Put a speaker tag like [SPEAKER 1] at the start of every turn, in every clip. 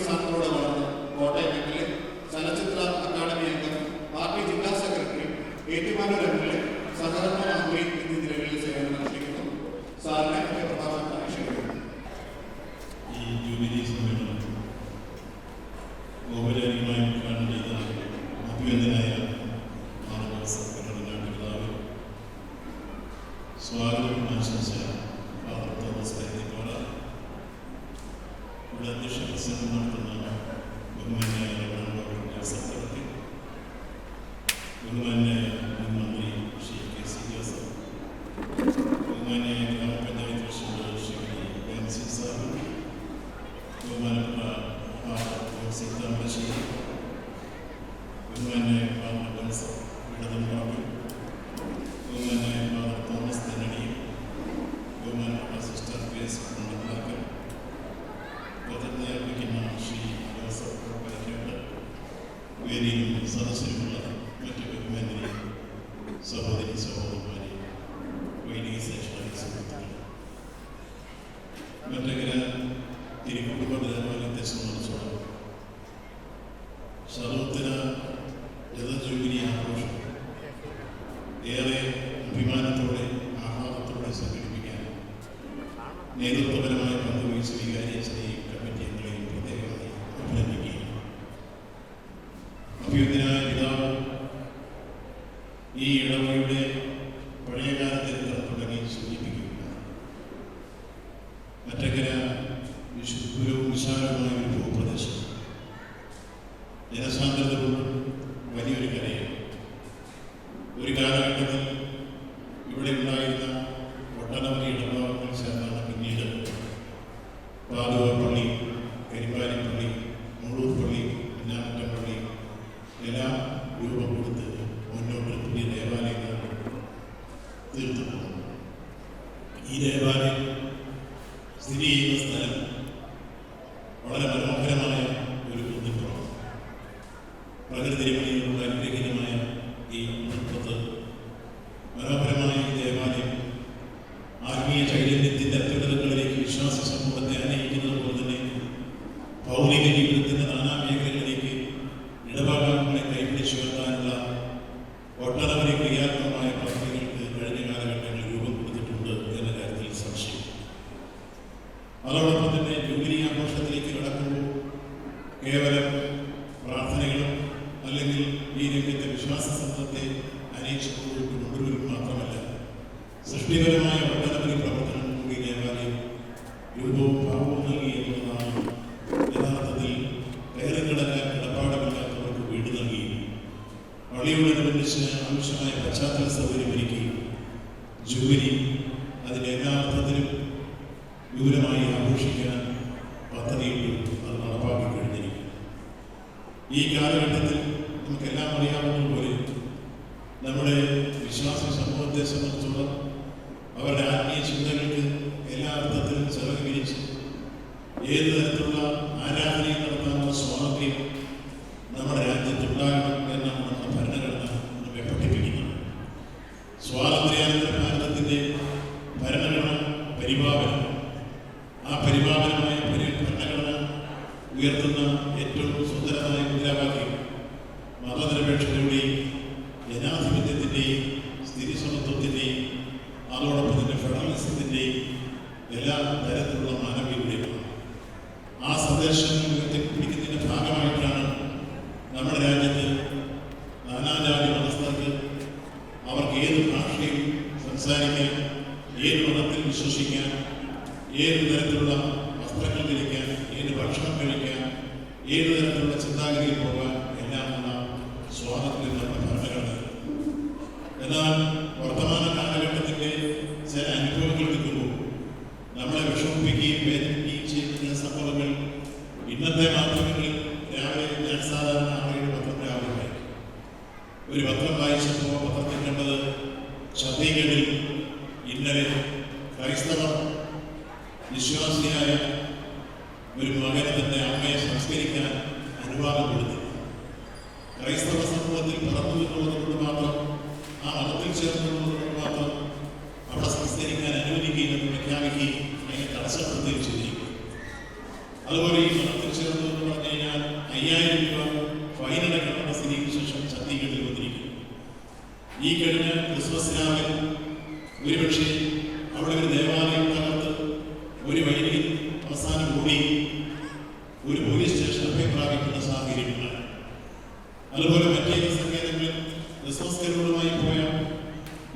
[SPEAKER 1] സ്ഥാനത്തോടെ വളർന്ന് കോട്ടയം എമ്മിലെ ചലച്ചിത്ര അക്കാദമി അംഗം, പാർട്ടി ജില്ലാ സെക്രട്ടറി, ഏറ്റുമാനൂർ എമ്മിലെ സഹകരണ മന്ത്രി എന്നീ നിലകളിൽ സേവനം അനുഷ്ഠിക്കുന്നു. സാറിനെ പ്രധാനമായി ക്ഷണിക്കുന്നു.
[SPEAKER 2] ഈ ജൂബിലി സമ്മേളനം ഔപചാരികമായി ഉദ്ഘാടനം ചെയ്ത അഭിനന്ദനായ സ്വാഗതം ആശംസ ഫാദർ തോമസ് കൈതക്കോറ, ഇവിടെ അധ്യക്ഷ പ്രസംഗം നടത്തുന്ന ബഹുമാന്യായ സെക്രട്ടറി, ബഹുമാന്യായ മുൻ മന്ത്രി ശ്രീ കെ സി ജോസഫ്, ബഹുമാന്യായ ഗ്രാമപഞ്ചായത്ത് പ്രസിഡന്റ് ശ്രീ എംസി സാബു, ബഹുമാനപ്പെട്ട ഫാദർ സീതാമശ്ശേരി, ബഹുമാന്യായ ഫാദർ ജോസഫ് ഇടതും ബാബു, ബഹുമാന്യായ ഫാദർ തോമസ് തെന്നണി, ബഹുമാനപ്പെട്ട സിസ്റ്റർ ഗ്രേസ് കുന്നത്താക്കൽ, പ്രതിജ്ഞയർപ്പിക്കുന്ന ശ്രീ ജോസഫ് പരക്കേട്ട്, വേദിയിലും സദസ്സിലുമുള്ള മറ്റ് ബഹുമാന്യരെ, സഹോദരി സഹോദരന്മാരെ, വൈദിക ശ്രേഷ്ഠ സുഹൃത്തുക്കളെ, മറ്റകര തിരുക്കുടുംബ ദേവാലയത്തെ സംബന്ധിച്ചോളം സർവോത്തര രഥജൂബിലി ആഘോഷം ഏറെ അഭിമാനത്തോടെ ആഹ്ലാദത്തോടെ സംഘടിപ്പിക്കാൻ നേതൃത്വപരമായ പങ്കുവഹിച്ച വികാരിയച്ഛനെയും കമ്മിറ്റി അംഗങ്ങളെയും പ്രത്യേകമായി അഭിനന്ദിക്കുകയാണ്. അഭ്യുന്നതനായ പിതാവ് ഈ ഇടവകയുടെ പഴയകാല ചരിത്രം തുടങ്ങി സൂചിപ്പിക്കുകയാണ്. മറ്റക്കര ഒരു വിശാലമായ ഒരു ഭൂപ്രദേശം, ജനസാന്ദ്രതയുള്ള വലിയൊരു കരയാണ്. ഒരു കാലഘട്ടത്തിൽ ഇവിടെ ഉണ്ടായിരുന്ന ഒട്ടനവധി ഇടഭാഗങ്ങൾ ചേർന്നാണ് പിന്നീട് പാതുവാപ്പള്ളി, കരിമ്പാലിപ്പള്ളി, മുള്ളൂർപ്പള്ളി, കുഞ്ഞാമറ്റപ്പള്ളി എല്ലാം രൂപം കൊടുത്ത് മുന്നോട്ട് പുതിയ ദേവാലയങ്ങൾ തീർത്തു പോകുന്നു. ഈ ദേവാലയം സ്ഥിതി ചെയ്യുന്ന സ്ഥലം വളരെ മനോഹരമായ ഒരു കുന്നിപ്പുറം. പ്രകൃതി രമണീയമുള്ള അനുഗ്രഹീതമായ ഈ കുന്നിപ്പുറത്ത് മനോഹരമായ ഈ ദേവാലയം ആത്മീയ ചൈതന്യത്തിൻ്റെ അത്യുന്നതങ്ങളിലേക്ക് വിശ്വാസ സമൂഹത്തെ ആനയിക്കുന്നത് പോലെ തന്നെ ഭൗതിക ജീവിതത്തിൻ്റെ നാനാ മേഖലകളിലേക്ക് ഇടഭാഗങ്ങളെ കൈപിടിച്ചു വരുത്താനുള്ള ഒട്ടനവധി ക്രിയാത്മകമായ പദ്ധതികൾക്ക് കഴിഞ്ഞ കാലഘട്ടങ്ങളിൽ രൂപം കൊടുത്തിട്ടുണ്ട് എന്ന കാര്യത്തിൽ സംശയം. അതോടൊപ്പം തന്നെ ജൂബിലി ആഘോഷത്തിലേക്ക് കടക്കുമ്പോൾ കേവലം പ്രാർത്ഥനകളും അല്ലെങ്കിൽ ഈ രംഗത്തെ വിശ്വാസ സമൂഹത്തെ അനേകം കൊണ്ടുവരും മാത്രമല്ല, സൃഷ്ടിപരമായ ഒട്ടനവധി പ്രവർത്തനങ്ങൾ കൂടി ദേവാലയം രൂപവും ഭാവവും നൽകി എന്നുള്ളതാണ്. യഥാർത്ഥത്തിൽ കയറി കിടക്കാൻ കിടപ്പാടമില്ലാത്തവർക്ക് വീട് നൽകി പള്ളിയോടനുബന്ധിച്ച് ആവശ്യമായ പശ്ചാത്തല സൗകര്യം ഒരുക്കി ജൂബിലി അതിൻ്റെ എല്ലാ അർത്ഥത്തിലും വിപുലമായി ആഘോഷിക്കാൻ പദ്ധതിയിട്ടു അത് നടപ്പാക്കി കഴിഞ്ഞിരിക്കും. ഈ കാലഘട്ടത്തിൽ നമുക്കെല്ലാം അറിയാവുന്നതുപോലെ നമ്മുടെ വിശ്വാസ സമൂഹത്തെ സംബന്ധിച്ചുള്ള അവരുടെ ആത്മീയ ചിന്തകൾക്ക് എല്ലാ അർത്ഥത്തിലും സഹകരിച്ച് ഏത് തരത്തിലുള്ള ആരാധനയും നടത്താനുള്ള സ്വാതന്ത്ര്യം നമ്മുടെ രാജ്യത്തുണ്ടാകണം എന്നാണ് നമ്മുടെ ഭരണഘടന നമ്മെ പഠിപ്പിക്കുന്നത്. സ്വാതന്ത്ര്യാനന്തര ഭാരതത്തിൻ്റെ ഭരണഘടന പരിപാലനം, ആ പരിപാലനമായ ഭരണഘടന ഉയർത്തുന്ന ഏറ്റവും സുന്ദരമായ മുദ്രാവാക്യം മതനിരപേക്ഷതയുടെയും ജനാധിപത്യത്തിൻ്റെയും സ്ഥിതിസമത്വത്തിൻ്റെയും അതോടൊപ്പം തന്നെ ഫെഡറലിസത്തിൻ്റെയും എല്ലാ തരത്തിലുള്ള മാനവീയതയുമാണ്. ആ സന്ദേശങ്ങൾ ഉയർത്തിപ്പിടിക്കുന്നതിൻ്റെ ഭാഗമായിട്ടാണ് നമ്മുടെ രാജ്യത്ത് നാനാജാതി മതസ്ഥർക്ക് അവർക്ക് ഏത് ഭാഷയും സംസാരിക്കാൻ, ഏത് മതത്തിൽ വിശ്വസിക്കാൻ, ഏത് തരത്തിലുള്ള വസ്ത്രങ്ങൾ ധരിക്കാൻ, ഏത് ഭക്ഷണം കഴിക്കാൻ, ഏത് തരത്തിലുള്ള ചിന്താഗതിയിൽ പോകാൻ എല്ലാമുള്ള സ്വാതന്ത്ര്യം നമ്മുടെ ഭരണഘടന. എന്നാൽ വർത്തമാന കാലഘട്ടത്തിൻ്റെ ചില അനുഭവങ്ങൾ നിൽക്കുമ്പോൾ നമ്മളെ വിഷമിപ്പിക്കുകയും വേദനിപ്പിക്കുകയും ചെയ്യുന്ന സംഭവങ്ങൾ ഇന്നത്തെ മാധ്യമങ്ങളിൽ രാവിലെ ഞാൻ സാധാരണ ആളുകളുടെ പത്രം രാവിലെ വായിക്കും. ഒരു പത്രം വായിച്ചപ്പോൾ പത്രത്തിൽ കണ്ടത് ഛത്തീഗഡിൽ ഇന്നലെ ക്രൈസ്തവർ വിശ്വാസിയായ ഒരു മകന് തന്റെ അമ്മയെ സംസ്കരിക്കാൻ അനുവാദം കൊടുത്തു. ക്രൈസ്തവ സമൂഹത്തിൽ പിറന്നു എന്നുള്ളത് കൊണ്ട് മാത്രം, ആ മതത്തിൽ ചേർന്നുള്ളത് കൊണ്ട് മാത്രം അവിടെ സംസ്കരിക്കാൻ അനുവദിക്കുകയും പ്രഖ്യാപിക്കുകയും അതിനെ തടസ്സപ്പെടുത്തുകയും ചെയ്തിരിക്കും. അതുപോലെ ഈ മതത്തിൽ ചേർന്നത് ഈ കഴിഞ്ഞ ക്രിസ്മസ് രാവിലെ ഒരുപക്ഷെ അവിടെ ഒരു ദേവാലയം തകർത്ത് ഒരു വൈദികൻ അവസാനം കൂടി ഒരു പോലീസ് സ്റ്റേഷൻ അഭയപ്രാപിക്കുന്ന സാഹചര്യമുണ്ടായി. അതുപോലെ മറ്റേത് സങ്കേതങ്ങളിൽ ക്രിസ്മസ് കരോളുമായി പോയ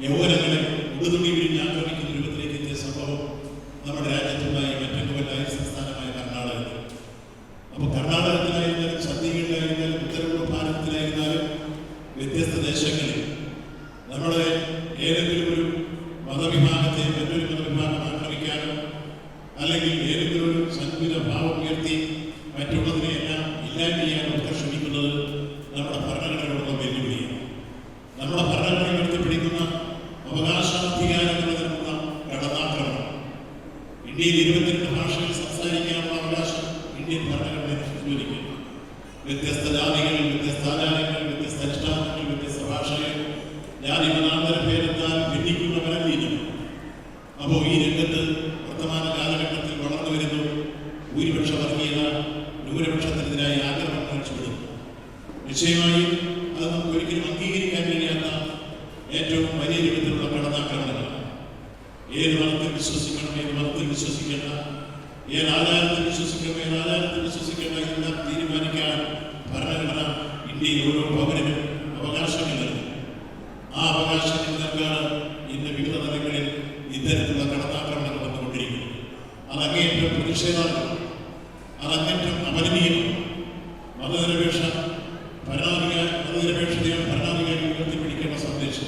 [SPEAKER 2] യൗവനങ്ങളെ ഉടുതുണി വിരിഞ്ഞ് ആക്രമിക്കുന്ന രൂപത്തിലേക്ക് എത്തിയ സംഭവം നമ്മുടെ രാജ്യത്തുണ്ടായി. മറ്റൊന്നുമല്ല അയൽ സംസ്ഥാനമായ കർണാടകത്തിൽ. അപ്പോൾ കർണാടകത്തിലായിരുന്നാലും ഛത്തീസ്ഗഡിലായിരുന്നാലും ഉത്തരപൂർവ്വ ഭാരതത്തിലായിരുന്നാലും വ്യത്യസ്ത ദേശങ്ങളിൽ നമ്മുടെ ഏതെങ്കിലും ഒരു മതവിഭാഗത്തെ മറ്റൊരു മതവിഭാഗം ആക്രമിക്കാനോ അല്ലെങ്കിൽ ഏതെങ്കിലും ഒരു സന്തുലിത ഭാവം ഉയർത്തി മറ്റുള്ളതിനെ എല്ലാം ഇല്ലായ്മ ചെയ്യാനോ ഒക്കെ ശ്രമിക്കുന്നത് നമ്മുടെ ഭരണഘടനയോടുള്ള വെല്ലുവിളിയാണ്. നമ്മുടെ ഭരണഘടന ഉയർത്തിപ്പിടിക്കുന്ന അവകാശാധികാരങ്ങളുടെ തരമുള്ള കടന്നാക്രമണം. ഇന്ത്യയിൽ 22 ഭാഷകൾ സംസാരിക്കാനുള്ള അവകാശം ഇന്ത്യൻ ഭരണഘടന അനുവദിക്കുന്നു. വ്യത്യസ്ത ജാതികൾ, വ്യത്യസ്ത ആചാരങ്ങൾ, വ്യത്യസ്ത അനുഷ്ഠാനങ്ങൾ, വ്യത്യസ്ത ഭാഷകൾ, ജാതി മതാന്തര ഭേദത്താൽ ഭിന്നിക്കുന്നവരല്ല. അപ്പോൾ ഈ രംഗത്ത് വർത്തമാന കാലഘട്ടത്തിൽ വളർന്നു വരുന്നു ഭൂരിപക്ഷ വർഗീയത ന്യൂനപക്ഷത്തിനെതിരായി ആക്രമണം കാഴ്ചപ്പെടുന്നു. നിശ്ചയമായും അത് നമുക്ക് ഒരിക്കലും അംഗീകരിക്കാൻ കഴിയാത്ത ഏറ്റവും വലിയ രൂപത്തിലുള്ള കടന്നാക്രമണങ്ങളാണ്. ഏത് മതത്തിൽ വിശ്വസിക്കണം, ഏത് മതത്തിൽ വിശ്വസിക്കേണ്ട, ഏത് ആചാരത്തിൽ വിശ്വസിക്കണം, ഏത് ആചാരത്തിൽ വിശ്വസിക്കേണ്ട എല്ലാം തീരുമാനിക്കാൻ ഭരണഘടന ഇന്ത്യയിൽ ഓരോ പൗരനും അവകാശങ്ങൾ നൽകുന്നു. ആ അവകാശങ്ങൾ നൽകാണ് ഇന്ന് വിവിധ തലങ്ങളിൽ ഇത്തരത്തിലുള്ള കടന്നാക്രമണങ്ങൾ വന്നുകൊണ്ടിരിക്കുന്നു. അതങ്ങേറ്റം പ്രതിഷേധാർഹം, അതങ്ങേറ്റം അപലനീയമാണ്. മതനിരപേക്ഷതയാണ് ഭരണാധികാരികൾ ഉയർത്തിപ്പിടിക്കേണ്ട സന്ദേശം.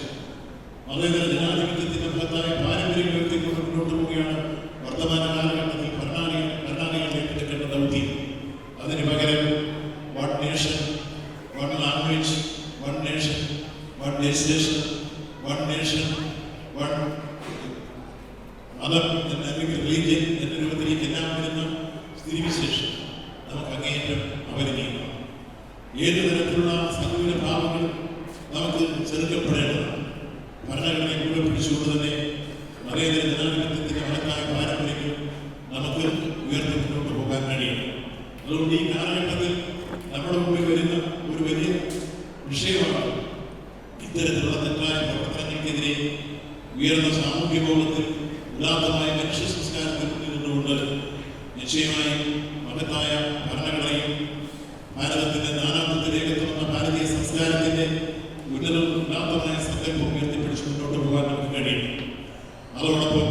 [SPEAKER 2] മതേതര ജനാധിപത്യത്തിന്റെ മഹത്തായ പാരമ്പര്യം ഉയർത്തിക്കൊണ്ട് മുന്നോട്ട് പോവുകയാണ് വർത്തമാന കാലഘട്ടത്തിൽ ഭരണാധികാരികൾ ഏറ്റെടുക്കേണ്ട ദൗത്യം. അതിന് പകരം one nation, one language, one nation, one legislation, one nation, one മതം അല്ലെങ്കിൽ റിലീജിയൻ എന്ന രൂപത്തിലേക്ക് എല്ലാം വരുന്ന സ്ഥിതിവിശേഷം നമുക്ക് അങ്ങേയറ്റം അപലനീയമാണ്. ഏതു തരത്തിലുള്ള സന്തുലിത ഭാവങ്ങളും നമുക്ക് ചെറുക്കപ്പെടേണ്ടതാണ്. ഭരണഘടനയെ കൂടെ പിടിച്ചുകൊണ്ട് തന്നെ മതേതര ജനാധിപത്യത്തിന്റെ മഹത്തായ പാരമ്പര്യങ്ങൾ നമുക്ക് ഉയർത്തി മുന്നോട്ട് പോകാൻ കഴിയണം. അതുകൊണ്ട് ഈ കാലഘട്ടത്തിൽ നമ്മുടെ മുമ്പിൽ വരുന്ന ഒരു വലിയ വിഷയമാണ് ഇത്തരത്തിലുള്ള തെറ്റായ പ്രവർത്തനങ്ങൾക്കെതിരെ ഉയർന്ന സാമൂഹ്യ ബോധത്തിൽ ഉദാത്തമായ മനുഷ്യ സംസ്കാരത്തിൽ നിന്നുകൊണ്ട് നിശ്ചയമായും മഹത്തായ ഭരണഘടനയും ഭാരതത്തിന്റെ നാനാത്വത്തിൽ ഏകത്വമെന്ന ഭാരതീയ സംസ്കാരത്തിന്റെ ഉന്നതവും ഉദാത്തമായ സങ്കല്പം ഉയർത്തിപ്പിടിച്ച് മുന്നോട്ട് പോകാൻ നമുക്ക് കഴിയും. അതോടൊപ്പം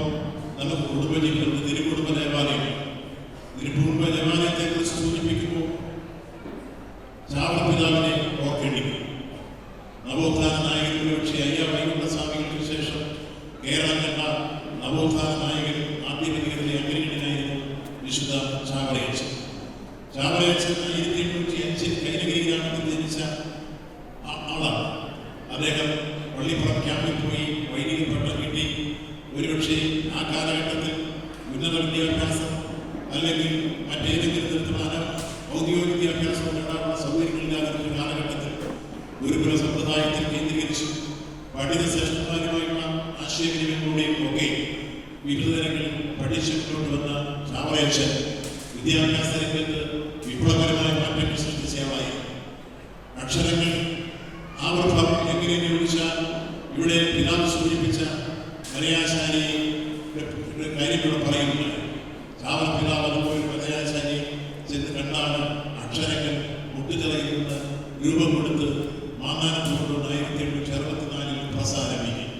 [SPEAKER 2] നമുക്ക് കുടുംബജീവിതത്തിൽ തിരുകുടുംബ ദേവാലയം, തിരുകുടുംബ ദേവാലയത്തെ കുറിച്ച് സൂചിപ്പിക്കുമ്പോൾ ചാവറപിതാവിനെ ഓർക്കേണ്ടി വരും. നവോത്ഥാന നായകൻ പക്ഷേ അയ്യ വൈകുണ്ഠ സ്വാമികൾക്ക് ശേഷം കേരളം കണ്ട നവോത്ഥാന നായകൻ ആദ്യപരികളിലെ അഗ്രഗണ്യനായിരുന്നു വിശുദ്ധ ചാവറയച്ചൻ. ചാവറയച്ചൻ 1805 കൈനഗിരി ഗ്രാമത്തിൽ ജനിച്ച ആളാണ്. അദ്ദേഹം പള്ളിപ്പുറം ക്യാമ്പിൽ പോയി വൈദിക പട്ടം കിട്ടി. ഒരുപക്ഷെ ആ കാലഘട്ടത്തിൽ ഉന്നത വിദ്യാഭ്യാസം അല്ലെങ്കിൽ മറ്റേതെങ്കിലും തരത്തിലുള്ള ഔദ്യോഗിക വിദ്യാഭ്യാസം ഉണ്ടാകുന്ന സൗകര്യങ്ങളില്ലാത്ത ഒരു കാലഘട്ടത്തിൽ ഗുരുകുല സമ്പ്രദായത്തിൽ കേന്ദ്രീകരിച്ചു പഠിത ശ്രേഷ്ഠന്മാരുമായുള്ള ആശയവിനിമയങ്ങളുടെയും ഒക്കെ വിവിധ തരങ്ങളിൽ പഠിച്ചു മുന്നോട്ട് വന്ന ചാവറയച്ചൻ വിദ്യാഭ്യാസ രംഗത്ത് വിപ്ലവകരമായ മാറ്റങ്ങൾ സൃഷ്ടിച്ചയാളായി. അക്ഷരങ്ങൾ ആവിർഭാവം എങ്ങനെയെന്ന് ചോദിച്ചാൽ ഇവിടെ പിതാവ് സൂചിപ്പിച്ച കലയാശാരിയെ കാര്യങ്ങൾ പറയുന്നത് ചാവറ പിതാവ് അതുപോലെ കലയാശാരിയെ ചെന്ന് കണ്ടാണ് അക്ഷരങ്ങൾ മുട്ടുചെലയുന്ന രൂപം കൊടുത്ത് മാന്നാനം കൊണ്ടുവന്ന് 1864 പ്രസാരമിക്കും.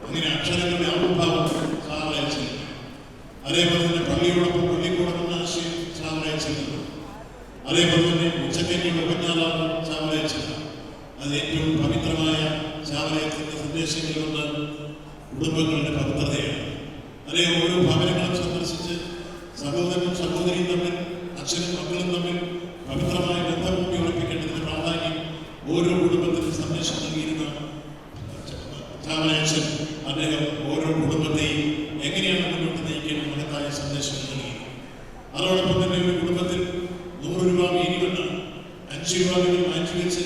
[SPEAKER 2] അങ്ങനെ അക്ഷരങ്ങളുടെ ആവിർഭാവം ചാവറയച്ചൻ. അതേപോലെ തന്നെ പള്ളിയോടൊപ്പം പള്ളിക്കൂടം എന്ന ആശയം ചാവറയച്ചൻ. അതേപോലെ തന്നെ ഉച്ചക്കഞ്ഞി ഉപജ്ഞാതാവ് ചാവറയച്ചൻ. അത് ഏറ്റവും പവിത്രമായ ചാവറയച്ചന്റെ സന്ദേശങ്ങളിലൊന്ന് കുടുംബങ്ങളുടെ പവിത്രതയാണ്. അതേ ഓരോ ഭവനങ്ങളും സന്ദർശിച്ച് സഹോദരനും സഹോദരിയും തമ്മിൽ, അച്ഛനും മക്കളും തമ്മിൽ പവിത്രമായ ബന്ധം ഉറപ്പിക്കേണ്ടതിന്റെ പ്രാധാന്യം ഓരോ കുടുംബത്തിനും സന്ദേശം നൽകിയിരുന്ന ചാവറയച്ചൻ അദ്ദേഹം ഓരോ കുടുംബത്തെയും എങ്ങനെയാണ് മുന്നോട്ട് നയിക്കേണ്ട മഹത്തായ സന്ദേശം നൽകി. അതോടൊപ്പം തന്നെ ഒരു കുടുംബത്തിൽ 100 രൂപ വീതിവെന്ന് 5 രൂപ വീതം മാറ്റിവെച്ച്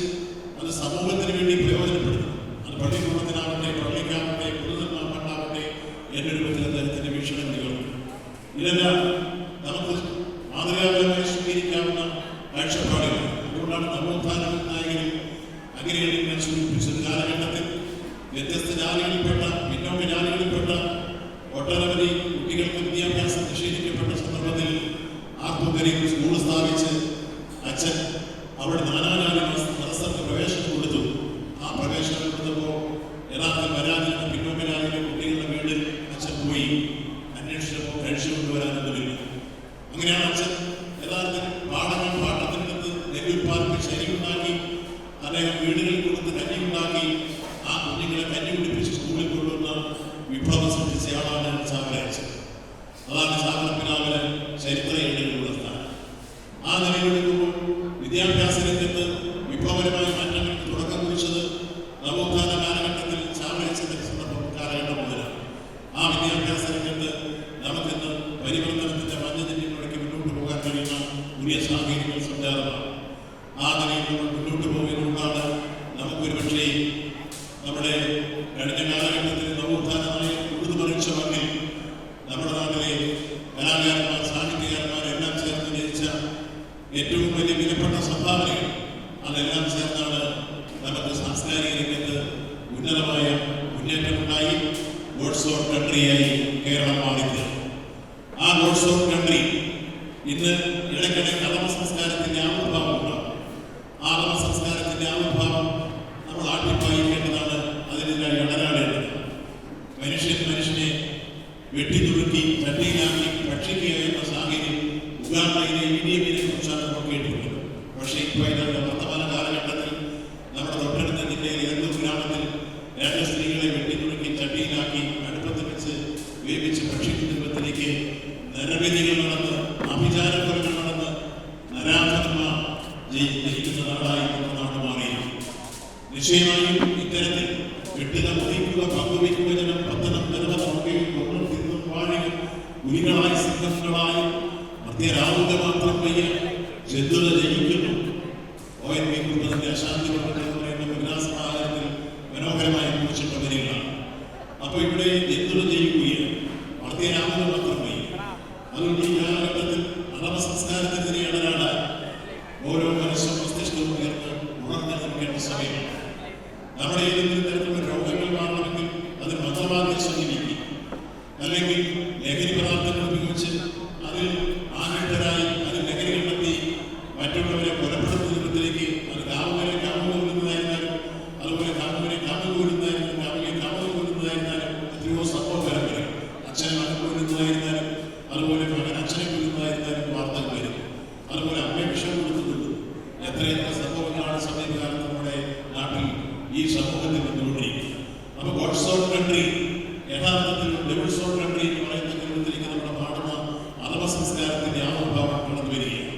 [SPEAKER 2] അത് സമൂഹത്തിന് വേണ്ടി പ്രയോജനപ്പെടുന്നു. അത് പള്ളിക്കൂടത്തിനാവട്ടെ, പള്ളിക്കാവട്ടെ, പൊതുജനമാവട്ടെ എന്ന രൂപത്തിൽ അദ്ദേഹത്തിന്റെ വീക്ഷണങ്ങൾ. ഇതെല്ലാം നമുക്ക് മാതൃകാപരമായി സ്വീകരിക്കാവുന്ന കാഴ്ചപ്പാടുകൾ. അതുകൊണ്ടാണ് നവോത്ഥാന നായകനും അഗ്രഗണ്യനെ സൂചിപ്പിച്ചത് കാലഘട്ടത്തിൽ വ്യത്യസ്ത ജാതികളിൽപ്പെട്ട പിന്നോക്ക ജാതികളിൽപ്പെട്ട ഒട്ടനവധി കുട്ടികൾക്ക് വിദ്യാഭ്യാസം നിഷേധിക്കപ്പെട്ട സന്ദർഭത്തിൽ ആർപ്പുകരിൽ സ്കൂൾ സ്ഥാപിച്ച് അച്ഛൻ അവിടെ നാനാജാതി മതസ്ഥർക്ക് പ്രവേശനം കൊടുത്തു. ആ പ്രവേശനം കൊടുത്തപ്പോൾ യഥാർത്ഥത്തിൽ വരാതിരുന്ന പിന്നോക്ക ജാതിയിലെ കുട്ടികളുടെ വീട്ടിൽ അച്ഛൻ പോയി അന്വേഷിച്ചപ്പോൾ കഴിച്ചു കൊണ്ടുവരാനൊന്നുമില്ല. അങ്ങനെയാണ് അച്ഛൻ യഥാർത്ഥത്തിൽ പാട്ടത്തിനടുത്ത് നെല്ല് ഉൽപ്പാദിപ്പിച്ച് അരി ഉണ്ടാക്കി അദ്ദേഹം വീടുകളിൽ കൊടുത്ത് കഞ്ഞി ഉണ്ടാക്കി ആ കുഞ്ഞുങ്ങളെ കഞ്ഞി കുടിപ്പിച്ച് സ്കൂളിൽ കൊണ്ടുവന്ന വിപ്ലവം സൃഷ്ടിച്ചയാളാണ് ചാവറയച്ചൻ. അതാണ് ചാവറ പിതാവിന് ചരിത്ര ഏടുകളുള്ള സ്ഥാനം. ആ നിലയിലെടുക്കുമ്പോൾ വിദ്യാഭ്യാസ രംഗത്ത് വിപ്ലവകരമായ മാറ്റങ്ങൾക്ക് തുടക്കം കുറിച്ചത് നവോത്ഥാന കാലഘട്ടത്തിൽ ചാവറയച്ചന്റെ കാലഘട്ടം മുതലാണ്. ആ വിദ്യാഭ്യാസ രംഗത്ത് നമുക്കിന്ന് പരിവർത്തനത്തിന്റെ മഞ്ഞതിന്റെ മുഴക്കി മുന്നോട്ട് പോകാൻ കഴിയുന്ന പുതിയ സാഹചര്യങ്ങൾ സംജാതമാണ്. ആ നിലയിൽ നമ്മൾ മുന്നോട്ട് പോകുന്നതുകൊണ്ടാണ് നമുക്കൊരു പക്ഷേ നമ്മുടെ കഴിഞ്ഞ കാലഘട്ടത്തിൽ നവോത്ഥാനമായി ഉഴുതുമറിച്ച മണ്ണിൽ നമ്മുടെ നാട്ടിലെ കലാകാരന്മാർ സാഹിത്യകാരന്മാരെല്ലാം ചേർന്ന് ജയിച്ച ഏറ്റവും വലിയ വിലപ്പെട്ട സംഭാവനകൾ അതെല്ലാം ചേർന്നാണ് നമുക്ക് സാംസ്കാരിക രംഗത്ത് ഉന്നതമായ മുന്നേറ്റമുണ്ടായി ഗോഡ്സ് ഓൺ കൺട്രിയായി കേരളം മാറിയത്. ആ ഗോഡ്സ് ഓൺ കൺട്രി ഇന്ന് ഇടയ്ക്കിടെ കർമ്മ സംസ്കാരത്തിന്റെ ആവിർഭാവം ഉണ്ടാകും. ആഗമ സംസ്കാരത്തിന്റെ ആവിർഭാവം നമ്മൾ ആട്ടിപ്പായിക്കേണ്ടതാണ്. അതിനെതിരായി അടരാടേണ്ടത്. മനുഷ്യനെ വെട്ടിത്തുടുക്കി ചട്ടിയിലാക്കി ഭക്ഷിക്കുക എന്ന സാഹചര്യം ഉഗാണ്ടയിലെ ഇടിയമിനെ കുറിച്ചാണ് നമ്മൾ കേട്ടിട്ടുള്ളത്. പക്ഷേ ഇപ്പോൾ ഇതിന്റെ വർത്തമാന കാലഘട്ടത്തിൽ നമ്മുടെ തൊട്ടടുത്ത ജില്ലയിലെ ഏതൊരു ഗ്രാമത്തിൽ 2 സ്ത്രീകളെ വെട്ടിത്തുടുക്കി ചട്ടിയിലാക്കി അടുപ്പത്ത് വെച്ച് വേവിച്ച് ഭക്ഷിക്കുന്ന രൂപത്തിലേക്ക് നരബലികൾ നടന്ന് അഭിചാരപ്പുരങ്ങൾ നടന്ന് നരാധന്മാർ ജയിക്കുന്ന നാടായി നമ്മുടെ നാട് മാറിയിരുന്നു. നിശ്ചയമായും ഇത്തരത്തിൽ വെട്ടുക, മുറിക്കുക, പങ്കുവയ്ക്കുക, ജനം പത്തനം നിരവധി കൊന്നും തിന്നും വാഴുകയും ഉലികളായി സിംഹങ്ങളായും മധ്യരാവുക മാത്രം വയ്യ ജന്തുത ജയിക്കുന്നു. ONV കുടുംബത്തിന്റെ അശാന്തി എന്ന് പറയുന്ന വിലാസമാഹാരത്തിൽ മനോഹരമായി കുറിച്ചിട്ട വരികളാണ്. അപ്പൊ ഇവിടെ ജന്തുത ജയിക്കുകയാണ്, മധ്യരാവുക മാത്രം വയ്യ. അതുകൊണ്ട് ഈ കാലഘട്ടത്തിൽ അറബ സംസ്കാരത്തിനെതിരെ ഇടപെടാൻ ഓരോ മനുഷ്യനും മസ്തിഷ്കവും ഉയർന്ന് ഉണർന്നു നിൽക്കേണ്ട സമയമാണ്. നമ്മുടെ ഏതെങ്കിലും തരത്തിലുള്ള രോഗങ്ങൾ മാറണമെങ്കിൽ അത് മതവാദ്യം സമീപിക്കും, അല്ലെങ്കിൽ ലഹരി പദാർത്ഥങ്ങൾ ഉപയോഗിച്ച് അതിൽ ആകൃഷ്ടരായി അതിൽ ലഹരി കണ്ടെത്തി മറ്റുള്ളവരെ കൊലപ്പെടുത്തുന്ന രൂപത്തിലേക്ക് അത് കാമുകനെ കൊല്ലുന്നതായിരുന്നാലും അതുപോലെ കാമുകനെ കൊല്ലുന്നതായിരുന്നാലും എത്രയോ സംഭവകരങ്ങൾ, അച്ഛനെ മകൻ കൊല്ലുന്നതായിരുന്നാലും അതുപോലെ മകൻ അച്ഛനെ കൊല്ലുന്നതായിരുന്നാലും വാർത്തകൾ വരും. അതുപോലെ അമ്മയെ വിഷം കൊടുക്കുന്നുണ്ട്. എത്രയെത്ര സംഭവങ്ങളാണ് സമീപകാലത്ത് നമ്മുടെ നാട്ടിൽ ഈ സമൂഹത്തിൽ വന്നുകൊണ്ടിരിക്കുന്നത്. അപ്പൊ ഗോഡ്സ് ഓൺ കൺട്രി യഥാർത്ഥത്തിൽ ഡെവിൾസ് ഓൺ കൺട്രി എന്ന് പറയുന്ന രൂപത്തിലേക്ക് നമ്മുടെ മാറുന്ന അധമ സംസ്കാരത്തിന്റെ ആവിർഭാവം കടന്നു വരികയാണ്.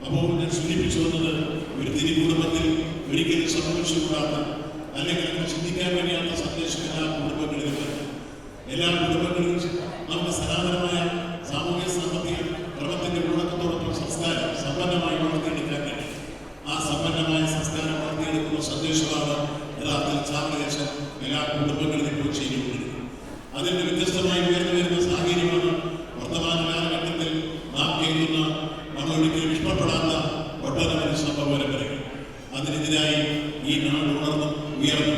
[SPEAKER 2] അപ്പോൾ ഞാൻ സൂചിപ്പിച്ചു വന്നത് ഒരു തിരി കുടുംബത്തിൽ ഒരിക്കലും സംഭവിച്ചുകൂടാത്ത അല്ലെങ്കിൽ അങ്ങനെ ചിന്തിക്കാൻ കഴിയാത്ത സന്ദേശം എല്ലാ കുടുംബങ്ങളിലും വരും. എല്ലാ കുടുംബങ്ങളിലും നമുക്ക് സനാതനമായ സാമൂഹ്യ സാമ്പത്തിക ക്രമത്തിന്റെ ഉള്ളടക്കത്തോടൊപ്പം സംസ്കാരം സമ്പന്നമായി വളർത്തിയെടുക്കാൻ കഴിയും. ആ സമ്പന്നമായ സംസ്കാരം വളർത്തിയെടുക്കുന്ന സന്ദേശമാണ് യഥാർത്ഥത്തിൽ ചാവറയച്ചൻ എല്ലാ കുടുംബങ്ങളിലും പോയി ചെയ്തുകൊണ്ടിരിക്കുന്നത്. അതിന്റെ വ്യത്യസ്തമായി ഉയർന്നു വരുന്ന സാഹചര്യമാണ് വർത്തമാന കാലഘട്ടത്തിൽ നാം കേൾക്കുന്ന നമ്മളൊരിക്കലും ഇഷ്ടപ്പെടാത്ത ഒട്ടനവധി സംഭവപരമ്പരകൾ. അതിനെതിരായി ഈ നാട് ഉണർന്നും ഉയർന്നു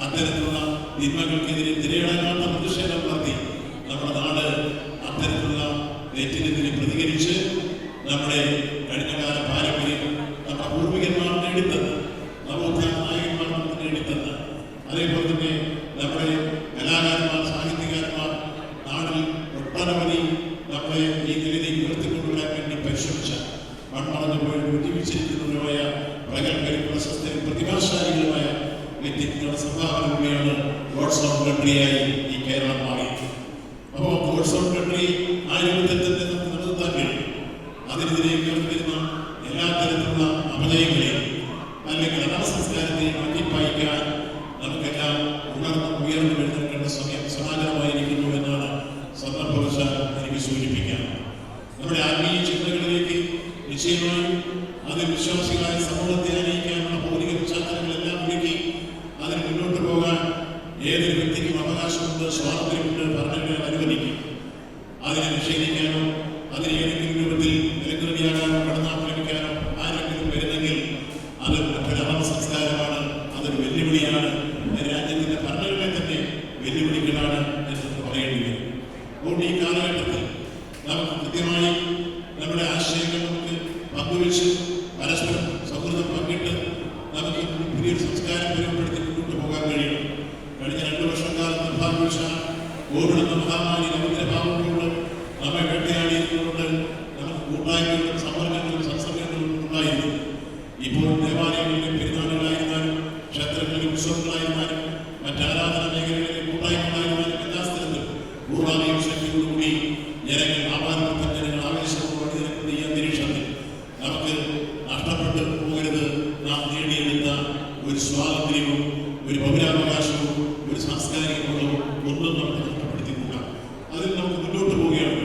[SPEAKER 2] അത്തരത്തിലുള്ള തിന്മകൾക്കെതിരെ തിരയടങ്ങാത്ത പ്രതിഷേധം നടത്തി നമ്മുടെ നാട് അത്തരത്തിലുള്ള തെറ്റിനെതിരെ പ്രതികരിച്ച് നമ്മുടെ കഴിഞ്ഞകാല പാരമ്പര്യം നമ്മുടെ പൂർവികന്മാർ നേടിത്തന്ന് നവോത്ഥാന നായകന്മാർ നമുക്ക് നേടിത്തന്ന് അതേപോലെ തന്നെ നമ്മുടെ കലാകാരന്മാർ സാഹിത്യകാരന്മാർ നാടിൽ ഒട്ടനവധി നമ്മളെ ഈ നിലയിലേക്ക് ഉയർത്തിക്കൊണ്ടുവരാൻ വേണ്ടി പരിശ്രമിച്ച മൺമറഞ്ഞു പോയി ജീവിച്ചിരിക്കുന്നവരുമായ പ്രഗത്ഭരും പ്രശസ്തരും പ്രതിഭാശാലികളുമായ വ്യക്തിത്വങ്ങളുടെ സംഭാവന കൂടിയാണ് ഗോഡ്സ് ഓൺ കൺട്രിയായി ഈ കേരളം മാറിയത്. അപ്പോൾ ഗോഡ്സ് ഓൺ കൺട്രി ആ രൂപത്തിൽ തന്നെ നമുക്ക് നിലനിർത്താൻ കഴിയും. അതിനെതിരെ ഉയർന്നിരുന്ന എല്ലാ തരത്തിലുള്ള അപജയങ്ങളെയും അല്ലെങ്കിൽ അധമ സംസ്കാരത്തെയും അട്ടിപ്പായിക്കാൻ നമുക്കെല്ലാം ഉയർന്നു എഴുന്നേൽക്കേണ്ട സമയം സമാജമായിരിക്കുന്നു എന്നാണ് സന്ദർഭവശാൽ എനിക്ക് സൂചിപ്പിക്കാം. നമ്മുടെ ആത്മീയ ചിന്തകളിലേക്ക് നിശ്ചയമായും അതിൽ വിശ്വാസികളായ സമൂഹത്തെ അറിയിക്കാനുള്ള ഭൗതിക പശ്ചാത്തലങ്ങളെല്ലാം ഒരുക്കി അതിന് മുന്നോട്ട് പോകാൻ ഏതൊരു വ്യക്തിക്കും അവകാശമുണ്ട്, സ്വാതന്ത്ര്യമുണ്ട്, ഭരണഘടന അനുവദിക്കും. അതിനെ നിഷേധിക്കാനോ അതിന് ഏതെങ്കിലും രൂപത്തിൽ വിലങ്ങുതടിയാകാനോ കടന്നാക്രമിക്കാനോ ആരെങ്കിലും വരുന്നെങ്കിൽ അത് മറ്റൊരു അധമ സംസ്കാരമാണ്, അതൊരു വെല്ലുവിളിയാണ്. രാജ്യത്തിന്റെ ഭരണഘടന സാംസ്കാരികങ്ങളോ ഒന്നും നമുക്ക് നഷ്ടപ്പെടുത്തിക്കൂട. അതിൽ നമുക്ക് മുന്നോട്ട് പോവുകയാണ്.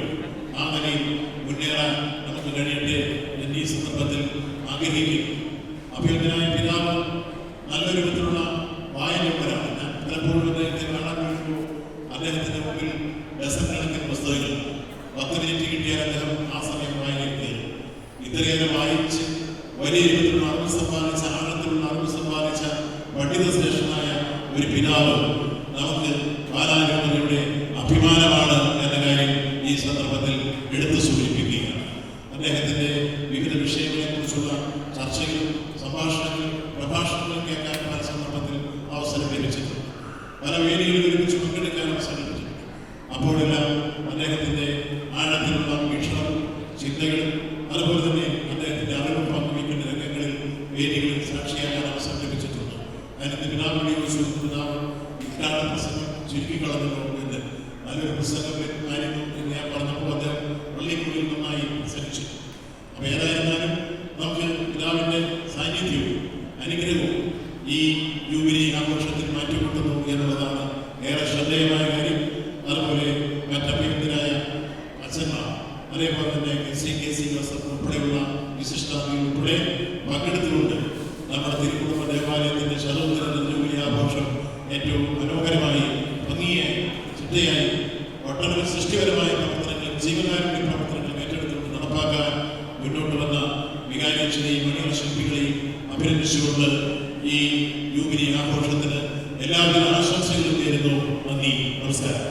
[SPEAKER 2] ആ നിലയിൽ മുന്നേറാൻ നമുക്ക് കഴിയട്ടെ എന്ന് ഈ സന്ദർഭത്തിൽ ആഗ്രഹിക്കുന്നു. അഭിനന്ദനായ പിതാവ് നല്ലൊരു വിധത്തിലുള്ള വായനയുള്ളവരാണ്. ഞാൻ പലപ്പോഴും അദ്ദേഹത്തെ കാണാൻ കഴിയുമ്പോൾ അദ്ദേഹത്തിന്റെ മുമ്പിൽ ഡസൻ കണക്കിന് പുസ്തകങ്ങൾ 10 മിനിറ്റ് കിട്ടിയാൽ അദ്ദേഹം ആ സമയം വായനയ്ക്കുകയും ഇത്രയേറെ വായിച്ച് വലിയ രൂപത്തിലുള്ള അറിവ് സമ്പാദിച്ച, ആഴത്തിലുള്ള അറിവ് സമ്പാദിച്ച പണ്ഡിത ശ്രേഷ്ഠനായ ഒരു പിതാവ് നമുക്ക് പാലാരൂപതയുടെ അഭിമാനമാണ് എന്ന കാര്യം ഈ സന്ദർഭത്തിൽ എടുത്തു സൂചിപ്പിക്കുകയാണ്. അദ്ദേഹത്തിന്റെ വിവിധ വിഷയങ്ങളെക്കുറിച്ചുള്ള ചർച്ചകളും സംഭാഷണങ്ങളും പ്രഭാഷണങ്ങളും കേൾക്കാൻ പല സന്ദർഭത്തിൽ അവസരം ലഭിച്ചിട്ടുണ്ട്. പല വേദികളിൽ ഒരുമിച്ച് പങ്കെടുക്കാൻ അവസരം ലഭിച്ചിട്ടുണ്ട്. അപ്പോഴെല്ലാം അദ്ദേഹത്തിന്റെ ആഴത്തിലുള്ള വീക്ഷണവും ചിന്തകളും അതുപോലെ തന്നെ അദ്ദേഹത്തിന്റെ അറിവ് പങ്കുവയ്ക്കുന്ന രംഗങ്ങളിൽ വേദികളിൽ സാക്ഷിയാക്കാൻ അവസരം ലഭിച്ചിട്ടുണ്ട്. അതിന്റെ പിതാവിനെ പിതാവ് ഉദ്ഘാടന പ്രസംഗം ചുരുക്കിക്കളഞ്ഞല്ലോ എന്ന് നല്ലൊരു പ്രസംഗം ആയിരുന്നു എന്ന് ഞാൻ പറഞ്ഞപ്പോൾ അദ്ദേഹം പള്ളിക്കുള്ളിൽ നന്നായി പ്രസംഗിച്ചു. അപ്പൊ ഏതായിരുന്നാലും നമുക്ക് പിതാവിന്റെ സാന്നിധ്യവും അനുഗ്രഹവും ഈ ജൂബിലി ആഘോഷത്തിൽ മാറ്റിക്കൊണ്ടുന്നു എന്നുള്ളതാണ് ഏറെ ശ്രദ്ധേയമായ കാര്യം. അതുപോലെ മറ്റഭ്യന്തരായ അച്ഛന്മാർ, അതേപോലെ തന്നെ KC ജോസഫ് ഉൾപ്പെടെയുള്ള വിശിഷ്ടാതിഥികൾ ഉൾപ്പെടെ പങ്കെടുത്തുകൊണ്ട് നമ്മുടെ തിരുക്കുടുംബ ദേവാലയത്തിന്റെ ശതോത്തര ജൂബിലി ആഘോഷം ഏറ്റവും മനോഹരമായി, ഭംഗിയായി, ചിട്ടയായി ഒട്ടനവധി സൃഷ്ടിപരമായ പ്രവർത്തനങ്ങൾ, ജീവകാരുണ്യ പ്രവർത്തനങ്ങൾ ഏറ്റെടുത്തുകൊണ്ട് നടപ്പാക്കാൻ മുന്നോട്ട് വന്ന വികാരിയച്ഛനെയും മണിയറ ശില്പികളെയും അഭിനന്ദിച്ചുകൊണ്ട് ഈ ജൂബിലി ആഘോഷത്തിന് എല്ലാവിധ ആശംസകളും നേരുന്നു. നന്ദി, നമസ്കാരം.